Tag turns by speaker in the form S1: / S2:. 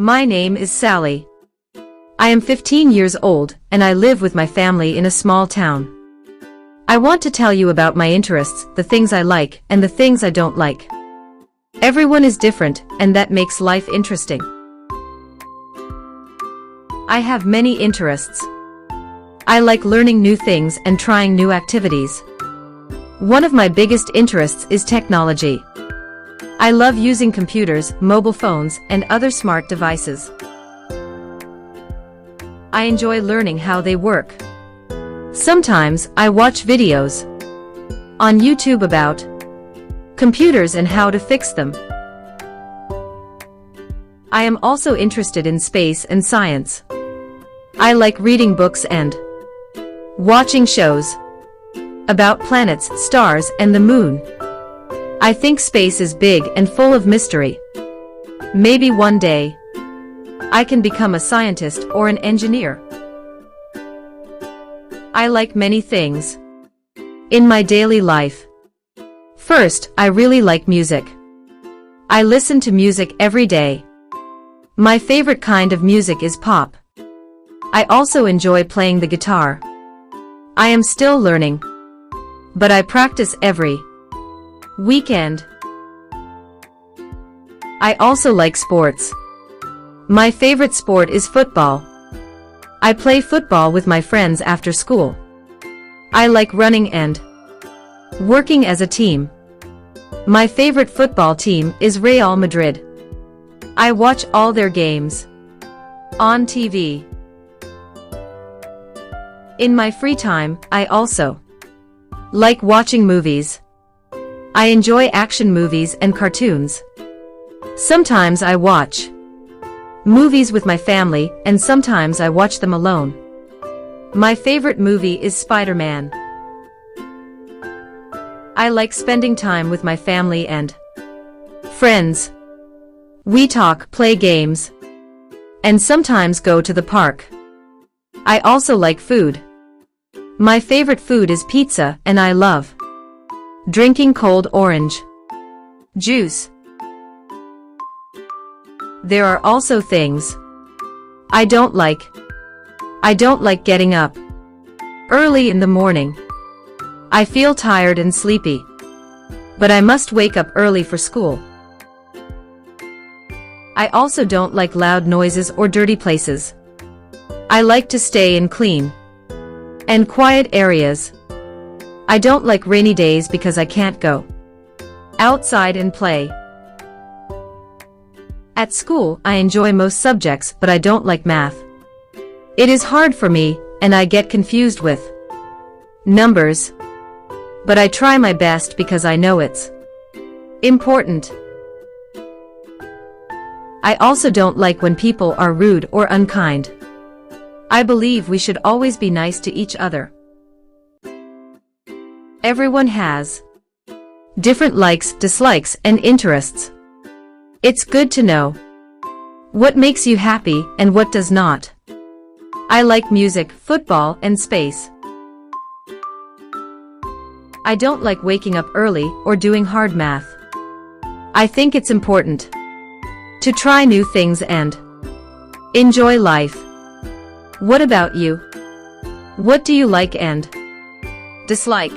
S1: My name is Sally. I am 15 years old, and I live with my family in a small town. I want to tell you about my interests, the things I like, and the things I don't like. Everyone is different, and that makes life interesting. I have many interests. I like learning new things and trying new activities. One of my biggest interests is technology. I love using computers, mobile phones, and other smart devices. I enjoy learning how they work. Sometimes I watch videos on YouTube about computers and how to fix them. I am also interested in space and science. I like reading books and watching shows about planets, stars, and the moon. I think space is big and full of mystery. Maybe one day I can become a scientist or an engineer. I like many things in my daily life. First, I really like music. I listen to music every day. My favorite kind of music is pop. I also enjoy playing the guitar. I am still learning, but I practice every weekend. I also like sports. My favorite sport is football. I play football with my friends after school. I like running and working as a team. My favorite football team is Real Madrid. I watch all their games on TV. In my free time, I also like watching movies. I enjoy action movies and cartoons. Sometimes I watch movies with my family, and sometimes I watch them alone. My favorite movie is Spider-Man. I like spending time with my family and friends. We talk, play games, and sometimes go to the park. I also like food. My favorite food is pizza, and I love drinking cold orange juice. There are also things I don't like. I don't like getting up early in the morning. I feel tired and sleepy, but I must wake up early for school. I also don't like loud noises or dirty places. I like to stay in clean and quiet areas. I don't like rainy days because I can't go outside and play. At school, I enjoy most subjects, but I don't like math. It is hard for me, and I get confused with numbers. But I try my best because I know it's important. I also don't like when people are rude or unkind. I believe we should always be nice to each other. Everyone has different likes, dislikes, and interests. It's good to know what makes you happy and what does not. I like music, football, and space. I don't like waking up early or doing hard math. I think it's important to try new things and enjoy life. What about you? What do you like and dislike?